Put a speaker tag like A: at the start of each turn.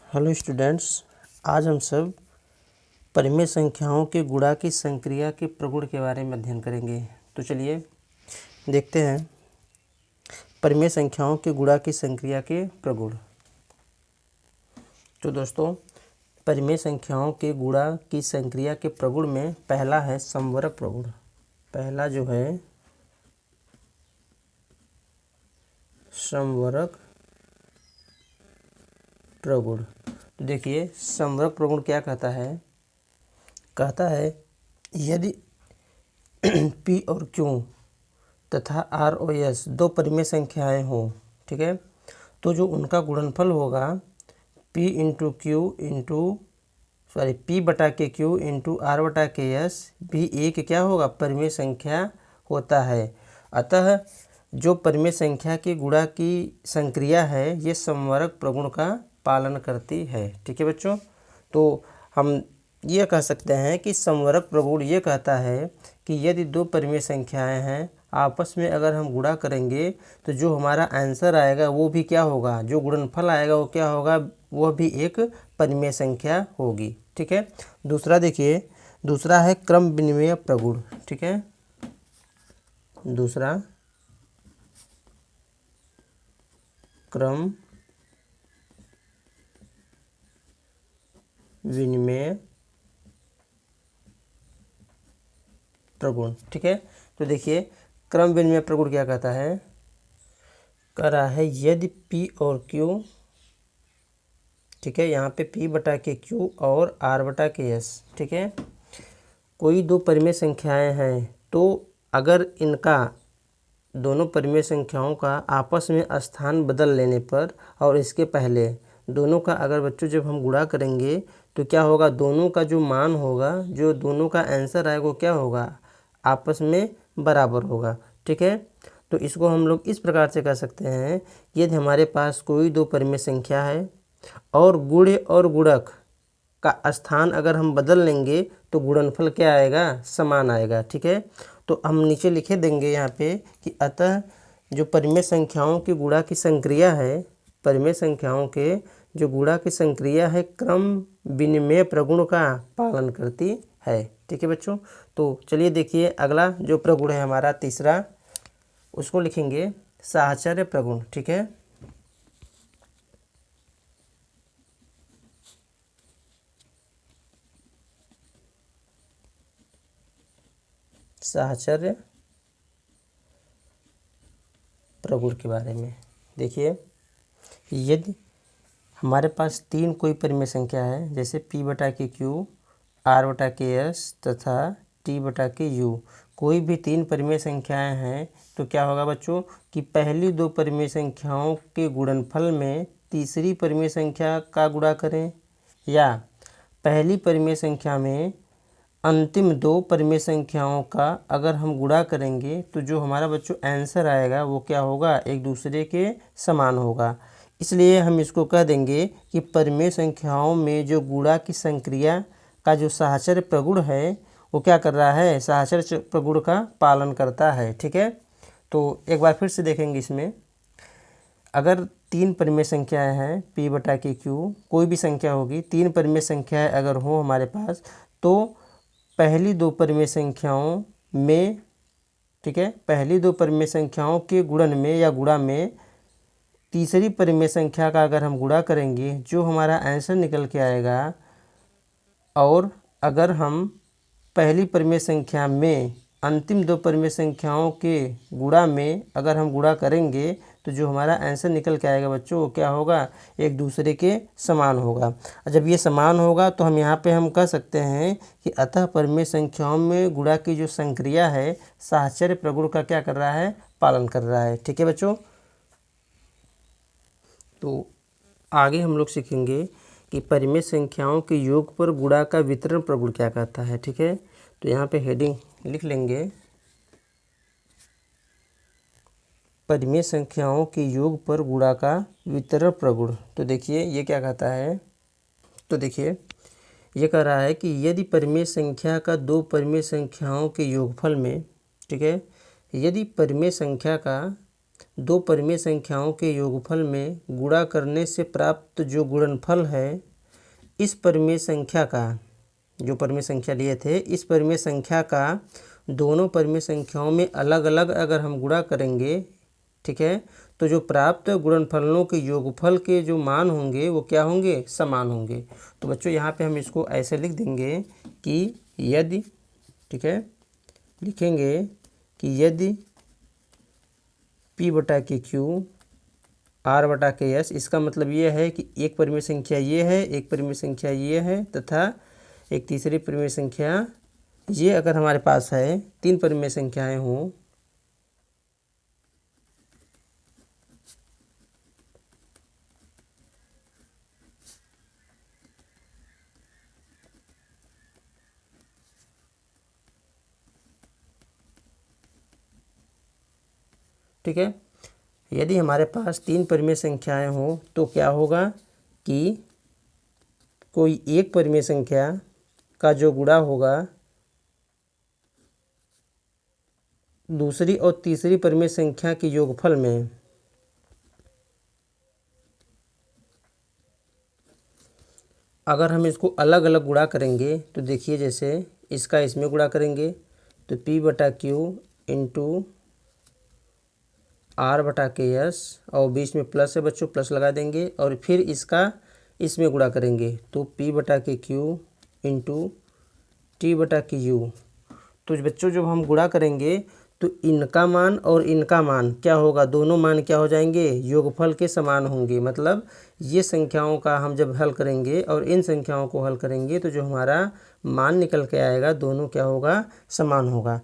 A: Hello students, आज हम सब परिमेय संख्याओं के गुणा की संक्रिया के प्रगुण के बारे में अध्ययन करेंगे। तो चलिए देखते हैं परिमेय संख्याओं के गुणा की संक्रिया के प्रगुण। तो दोस्तों, परिमेय संख्याओं के गुणा की संक्रिया के प्रगुण में पहला है समवर्ग प्रगुण। पहला जो है समवर्ग प्रगुण। तो देखिए समवर्ग प्रगुण क्या कहता है यदि P और Q तथा R और S दो परिमेय संख्याएं हों, ठीक है, तो जो उनका गुणनफल होगा P बटा के Q इंटू R बटा के S भी एक क्या होगा, परिमेय संख्या होता है। अतः जो परिमेय संख्या के गुणा की संक्रिया है ये समवर्ग प्रगुण का पालन करती है। ठीक है बच्चों, तो हम ये कह सकते हैं कि समवर्ग प्रगुण ये कहता है कि यदि दो परिमेय संख्याएं हैं, आपस में अगर हम गुणा करेंगे तो जो हमारा आंसर आएगा वो भी क्या होगा, जो गुणनफल आएगा वो क्या होगा, वह भी एक परिमेय संख्या होगी। ठीक है। दूसरा देखिए, दूसरा है क्रम विनिमय प्रगुण। ठीक है, दूसरा क्रम विनिमय प्रगुण। ठीक है, तो देखिए क्रम विनिमय प्रगुण क्या कहता है, कह रहा है यदि P और Q, ठीक है, यहाँ पे P बटा के Q और R बटा के S, ठीक है, कोई दो परिमेय संख्याएं हैं तो अगर इनका दोनों परिमेय संख्याओं का आपस में स्थान बदल लेने पर और इसके पहले दोनों का अगर बच्चों जब हम गुणा करेंगे तो क्या होगा, दोनों का जो मान होगा, जो दोनों का आंसर आएगा वो क्या होगा, आपस में बराबर होगा। ठीक है, तो इसको हम लोग इस प्रकार से कह सकते हैं, यदि हमारे पास कोई दो परिमेय संख्या है और गुणे और गुणक का स्थान अगर हम बदल लेंगे तो गुणनफल क्या आएगा, समान आएगा। ठीक है, तो हम नीचे लिखे देंगे यहाँ पे कि अतः जो परिमेय संख्याओं की गुणा की संक्रिया है, परिमेय संख्याओं के जो गुणा की संक्रिया है क्रम विनिमय प्रगुण का पालन करती है। ठीक है बच्चों, तो चलिए देखिए अगला जो प्रगुण है हमारा तीसरा, उसको लिखेंगे साहचर्य प्रगुण। ठीक है, साहचर्य प्रगुण के बारे में देखिए, यदि हमारे पास तीन कोई परिमेय संख्या है, जैसे P बटा के Q, R बटा के S तथा T बटा के U, कोई भी तीन परिमेय संख्याएं हैं तो क्या होगा बच्चों कि पहली दो परिमेय संख्याओं के गुणनफल में तीसरी परिमेय संख्या का गुणा करें, या पहली परिमेय संख्या में अंतिम दो परिमेय संख्याओं का अगर हम गुणा करेंगे तो जो हमारा बच्चों आंसर आएगा वो क्या होगा, एक दूसरे के समान होगा। इसलिए हम इसको कह देंगे कि परिमेय संख्याओं में जो गुणा की संक्रिया का जो साहचर्य प्रगुण है वो क्या कर रहा है, साहचर्य प्रगुण का पालन करता है। ठीक है, तो एक बार फिर से देखेंगे इसमें, अगर तीन परिमेय संख्याएं हैं P बटा के Q, कोई भी संख्या होगी, तीन परिमेय संख्याएं अगर हो हमारे पास तो पहली दो परिमेय संख्याओं में, ठीक है, पहली दो परिमेय संख्याओं के गुणन में या गुणा में तीसरी परिमेय संख्या का अगर हम गुणा करेंगे जो हमारा आंसर निकल के आएगा, और अगर हम पहली परिमेय संख्या में अंतिम दो परिमेय संख्याओं के गुणा में अगर हम गुणा करेंगे तो जो हमारा आंसर निकल के आएगा बच्चों वो क्या होगा, एक दूसरे के समान होगा। और जब ये समान होगा तो हम यहाँ पे हम कह सकते हैं कि अतः परिमेय संख्याओं में गुणा की जो संक्रिया है साहचर्य प्रगुण का क्या कर रहा है, पालन कर रहा है। ठीक है बच्चों, तो आगे हम लोग सीखेंगे कि परिमेय संख्याओं के योग पर गुणा का वितरण प्रगुण क्या कहता है। ठीक है, तो यहाँ पे हेडिंग लिख लेंगे, परिमेय संख्याओं के योग पर गुणा का वितरण प्रगुण। तो देखिए ये क्या कहता है, तो देखिए ये कह रहा है कि यदि परिमेय संख्या का दो परिमेय संख्याओं के योगफल में, ठीक है, यदि परिमेय संख्या का दो परिमेय संख्याओं के योगफल में गुणा करने से प्राप्त जो गुणनफल है, इस परिमेय संख्या का, जो परिमेय संख्या लिए थे, इस परिमेय संख्या का दोनों परिमेय संख्याओं में अलग अलग अगर हम गुणा करेंगे, ठीक है, तो जो प्राप्त गुणनफलों के योगफल के जो मान होंगे वो क्या होंगे, समान होंगे। तो बच्चों यहाँ पे हम इसको ऐसे लिख देंगे कि यदि, ठीक है, लिखेंगे कि यदि P बटा के Q R बटा के S, इसका मतलब ये है कि एक परिमेय संख्या ये है, एक परिमेय संख्या ये है तथा एक तीसरी परिमेय संख्या ये अगर हमारे पास है, तीन परिमेय संख्याएं हों, ठीक है, यदि हमारे पास तीन परिमेय संख्याएं हों तो क्या होगा कि कोई एक परिमेय संख्या का जो गुणा होगा दूसरी और तीसरी परिमेय संख्या के योगफल में, अगर हम इसको अलग अलग गुणा करेंगे तो देखिए, जैसे इसका इसमें गुणा करेंगे तो P बटा Q इंटू R बटा के S, और बीच में प्लस है बच्चों, प्लस लगा देंगे, और फिर इसका इसमें गुणा करेंगे तो P बटा के Q इंटू T बटा के U। तो बच्चों जब हम गुणा करेंगे तो इनका मान और इनका मान क्या होगा, दोनों मान क्या हो जाएंगे, योगफल के समान होंगे। मतलब ये संख्याओं का हम जब हल करेंगे और इन संख्याओं को हल करेंगे तो जो हमारा मान निकल के आएगा दोनों क्या होगा, समान होगा।